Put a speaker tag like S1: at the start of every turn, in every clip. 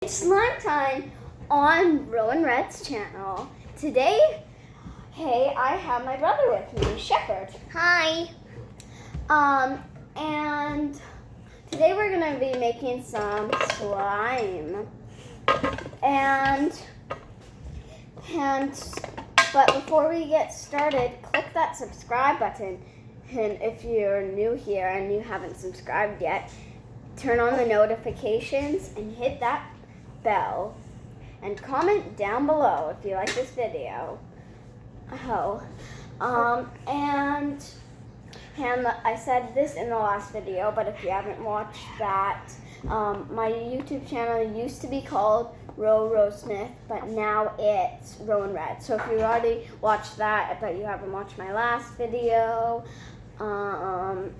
S1: It's slime time on Rowan Red's channel. Today, I have my brother with me, Shepherd.
S2: Hi.
S1: And today we're gonna be making some slime. But before we get started, click that subscribe button. And if you're new here and you haven't subscribed yet, turn on the notifications and hit that bell, and comment down below if you like this video. And I said this in the last video, but if you haven't watched that, my YouTube channel used to be called Row Smith, but now it's Rowan Red. So if you already watched that, but you haven't watched my last video, I'm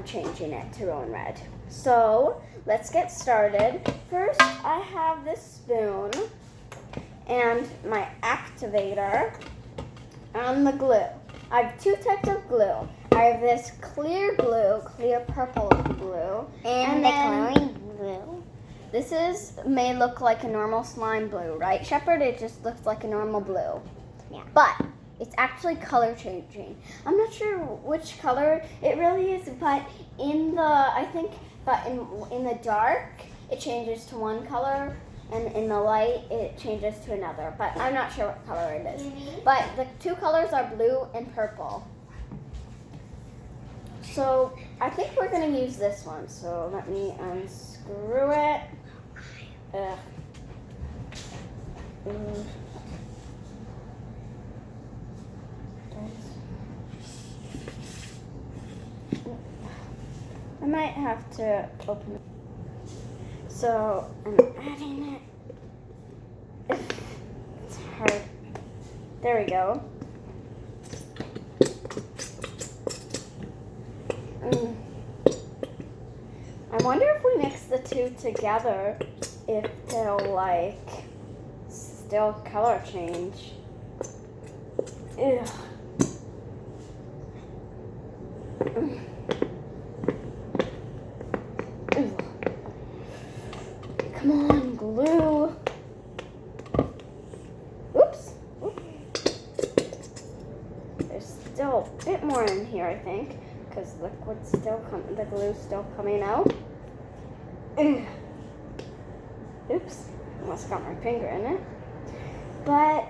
S1: changing it to Rowan Red. So let's get started. First, I have this spoon and my activator and the glue. I have two types of glue. I have this clear purple glue,
S2: And the glowing blue.
S1: This may look like a normal slime blue, right, Shepherd? It just looks like a normal blue.
S2: Yeah.
S1: But it's actually color changing. I'm not sure which color it really is, but in the dark it changes to one color, and in the light it changes to another. But I'm not sure what color it is. But the two colors are blue and purple. So I think we're gonna use this one. So let me unscrew it. Ugh. I might have to open it. So I'm adding it. It's hard. There we go. I wonder if we mix the two together, if they'll still color change. Ugh. Come on, glue. Oops. There's still a bit more in here, I think, because the glue's still coming out. Oops. Almost got my finger in it. But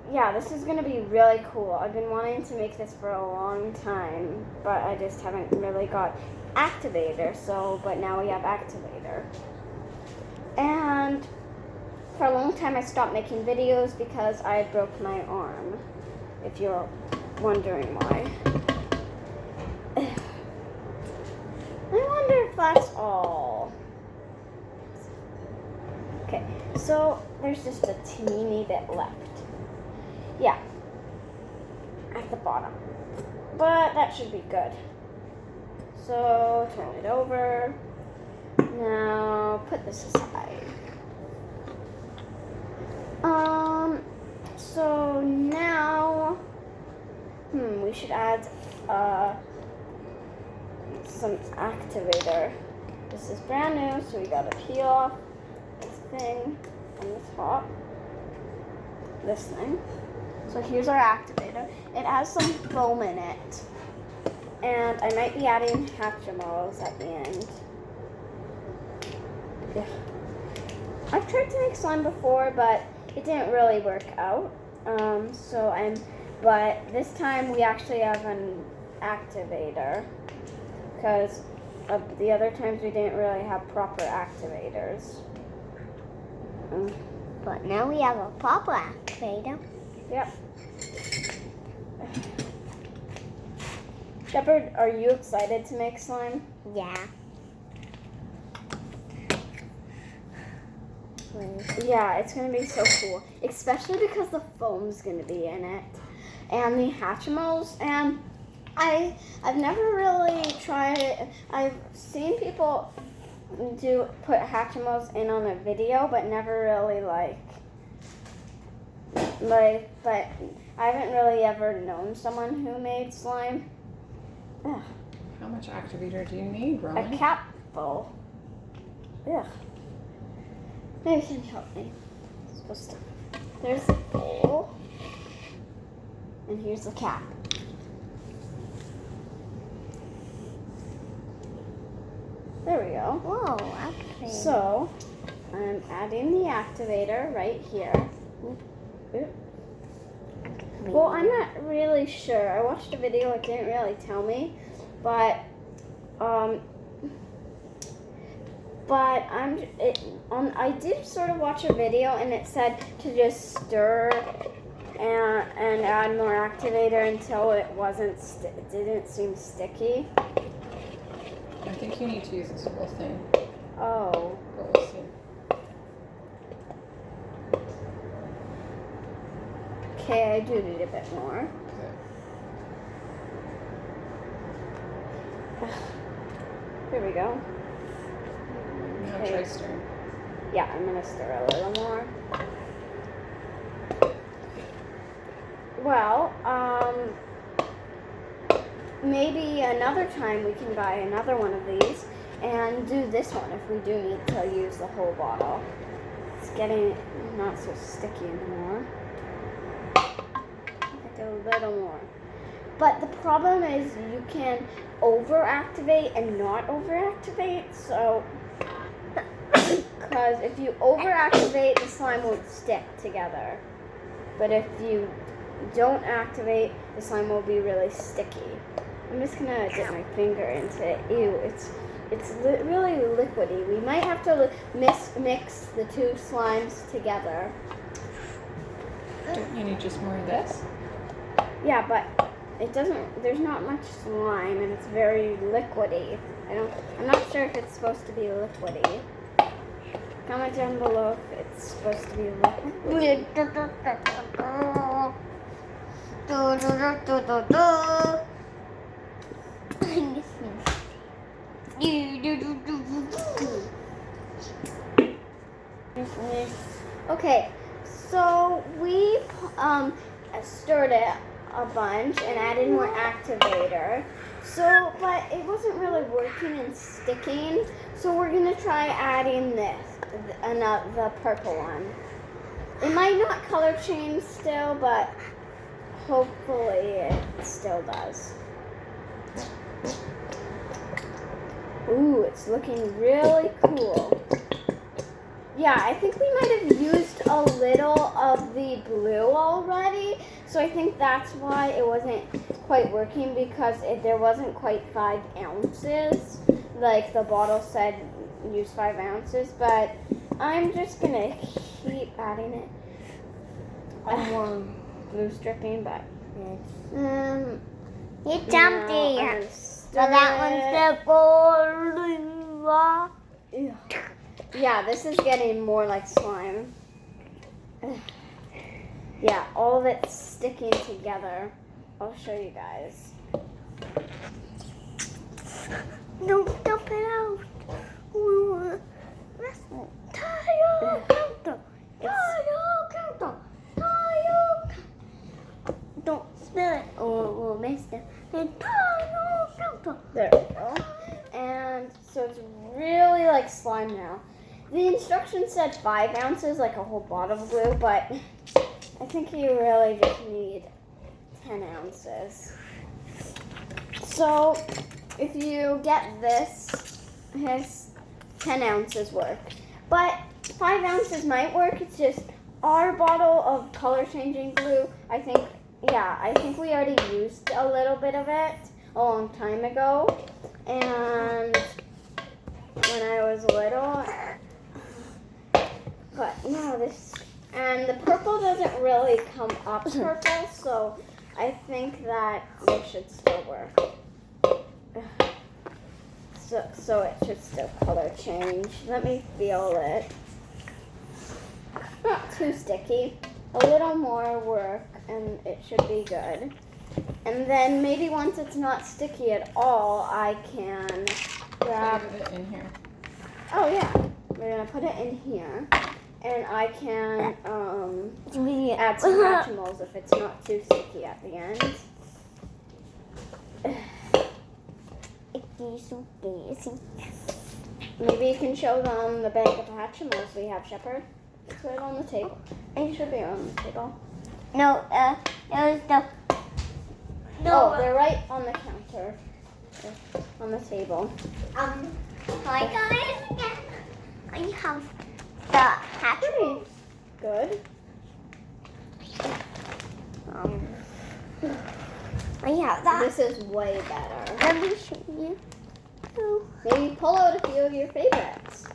S1: yeah, this is gonna be really cool. I've been wanting to make this for a long time, but I just haven't really got activator. But now we have activator. And for a long time I stopped making videos because I broke my arm, if you're wondering why. I wonder if that's all. Okay, so there's just a teeny bit left. Yeah, at the bottom. But that should be good. So turn it over. Now put this aside. So now, we should add some activator. This is brand new, so we gotta peel off this thing on the top. This thing. So here's our activator. It has some foam in it, and I might be adding Hatchimals at the end. Yeah. I've tried to make slime before, but it didn't really work out. But this time we actually have an activator, because the other times we didn't really have proper activators.
S2: But now we have a proper activator.
S1: Yep. Shepherd, are you excited to make slime?
S2: Yeah.
S1: Yeah, it's going to be so cool, especially because the foam's going to be in it, and the Hatchimals. And I've never really tried it. I've seen people put Hatchimals in on a video, but never really but I haven't really ever known someone who made slime. Ugh.
S3: How much activator do you need,
S1: A
S3: Rowan?
S1: cap bowl. Ugh. Maybe you can help me. It's supposed to. There's the bowl. And here's the cap. There we go.
S2: Whoa, activator.
S1: So, I'm adding the activator right here. Oop. Well, I'm not really sure. I watched a video, it didn't really tell me, but I did sort of watch a video and it said to just stir and add more activator until it it didn't seem sticky.
S3: I think you need to use this whole thing.
S1: Oh.
S3: But we'll see.
S1: Okay, I do need a bit more.
S3: Okay.
S1: Here we go.
S3: Now
S1: Okay.
S3: try stirring.
S1: Yeah, I'm gonna stir a little more. Well, maybe another time we can buy another one of these and do this one if we do need to use the whole bottle. It's getting not so sticky anymore. Like a little more. But the problem is you can overactivate and not overactivate, so because if you overactivate, the slime won't stick together. But if you don't activate, the slime will be really sticky. I'm just gonna dip my finger into it. Ew, it's really liquidy. We might have to mix the two slimes together.
S3: Don't you need just more of this?
S1: Yeah, but it doesn't. There's not much slime, and it's very liquidy. I'm not sure if it's supposed to be liquidy. Comment down below if it's supposed to be liquidy. Okay, so we stirred it a bunch and added more activator. So, but it wasn't really working and sticking. So we're gonna try adding this, the purple one. It might not color change still, but hopefully it still does. Ooh, it's looking really cool. Yeah, I think we might have used a little of the blue already, so I think that's why it wasn't quite working, because there wasn't quite 5 ounces. Like the bottle said use 5 ounces, but I'm just gonna keep adding it. More glue stripping, but
S2: It's
S1: now
S2: empty.
S1: I'm gonna
S2: So
S1: stir
S2: that
S1: it.
S2: one's the blue.
S1: Ew. Yeah, this is getting more like slime. Ugh. Yeah, all of it's sticking together. I'll show you guys.
S2: Don't dump it out. Don't spill it or we'll miss it.
S1: There we go. And so it's really like slime now. The instructions said 5 ounces, like a whole bottle of glue, but I think you really just need 10 ounces. So if you get this, has 10 ounces work. But 5 ounces might work. It's just our bottle of color changing glue, I think we already used a little bit of it a long time ago. And when I was little, but no, and the purple doesn't really come up purple, so I think that this should still work. So it should still color change. Let me feel it. Not too sticky. A little more work and it should be good. And then maybe once it's not sticky at all, I can grab
S3: Put it in here.
S1: Oh yeah, we're gonna put it in here, and I can add some Hatchimals if it's not too sticky at the end.
S2: suitcase.
S1: Maybe you can show them the bank of Hatchimals we have, Shepherd. It's right on the table. It should be on the table.
S2: No, there's the.
S1: Oh, they're right on the counter. On the table.
S2: Hi guys. I have the Hatchimals.
S1: Good.
S2: I have that.
S1: This is way better.
S2: Let me show you. Oh.
S1: Maybe pull out a few of your favorites.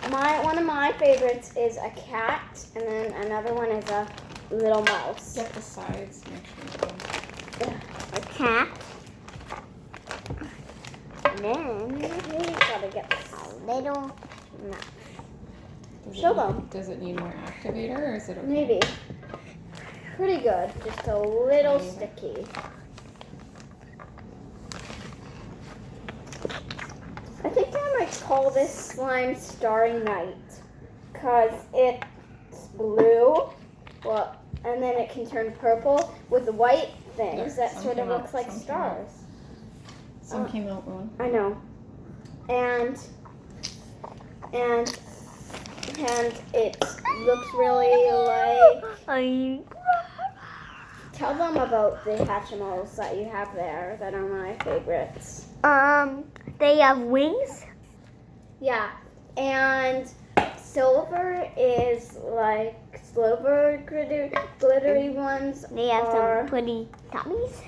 S1: One of my favorites is a cat, and then another one is a little mouse.
S3: Get the sides. Make sure you go.
S2: A cat. And then
S1: You gotta get
S2: a little mouse.
S1: Show them.
S3: Does it need more activator or is it okay?
S1: Maybe. Pretty good. Just a little sticky. I think I might call this slime Starry Night because it's blue, well, and then it can turn purple with the white things
S3: There,
S1: that
S3: some
S1: sort of
S3: came out,
S1: looks like
S3: some came out.
S1: stars.
S3: Some came out wrong.
S1: I know, and it looks really like. Tell them about the Hatchimals that you have there that are my favorites.
S2: They have wings.
S1: Yeah, and silver is like silver glittery ones.
S2: They have
S1: are,
S2: some pretty tummies.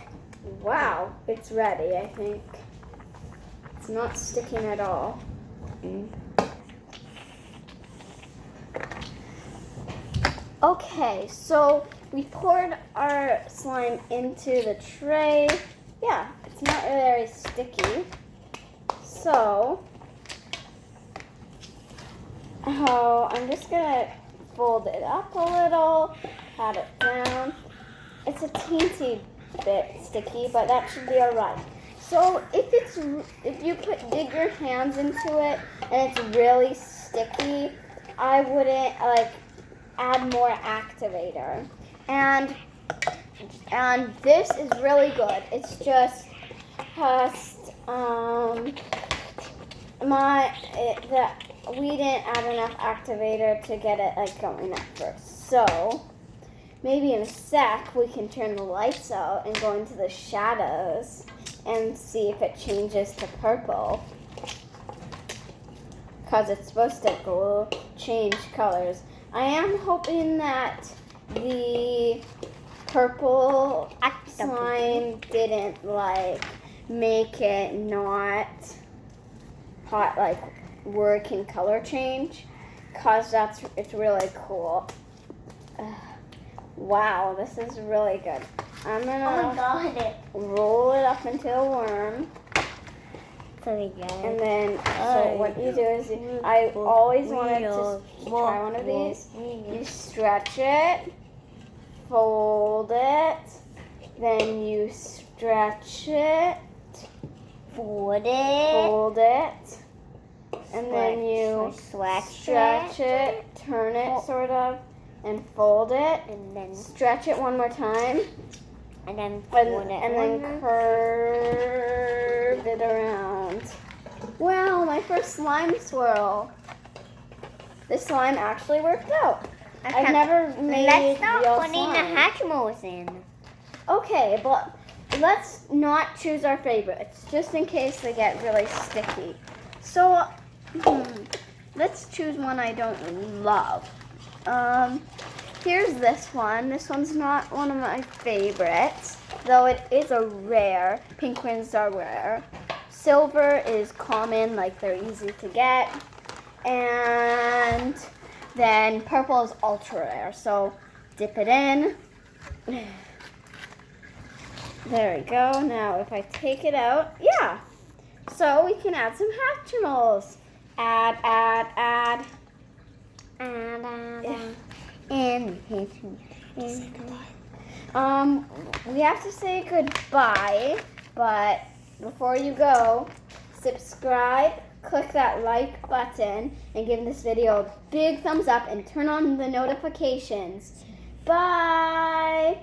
S1: Wow, it's ready, I think. It's not sticking at all. Okay, so we poured our slime into the tray. Yeah, it's not very sticky. So, I'm just gonna fold it up a little, pat it down. It's a teensy bit sticky, but that should be alright. So if you dig your hands into it and it's really sticky, I wouldn't add more activator. And this is really good. It's just we didn't add enough activator to get it going at first. So maybe in a sec we can turn the lights out and go into the shadows and see if it changes to purple. Because it's supposed to change colors. I am hoping that the purple slime didn't make it not hot where it can color change, because it's really cool. Wow, this is really good. I'm gonna roll it up into a worm. And then, so what you do is, I always wanted to try one of these. You stretch it, fold it, then you stretch it, fold it, and then you stretch it, turn it sort of, and fold it,
S2: and then
S1: stretch it one more time,
S2: and then
S1: curve it around. Wow, my first slime swirl. This slime actually worked out. I've never made
S2: Let's start
S1: real
S2: putting the
S1: slime.
S2: Hatchimals in.
S1: Okay, but let's not choose our favorites, just in case they get really sticky. So, let's choose one I don't love. Here's this one. This one's not one of my favorites, though it is a rare. Pink ones are rare. Silver is common, they're easy to get. And then purple is ultra rare, so dip it in. There we go. Now if I take it out, yeah. So we can add some Hatchimals. Add.
S2: And
S3: Say goodbye.
S1: We have to say goodbye, but before you go, subscribe, click that like button, and give this video a big thumbs up and turn on the notifications. Bye!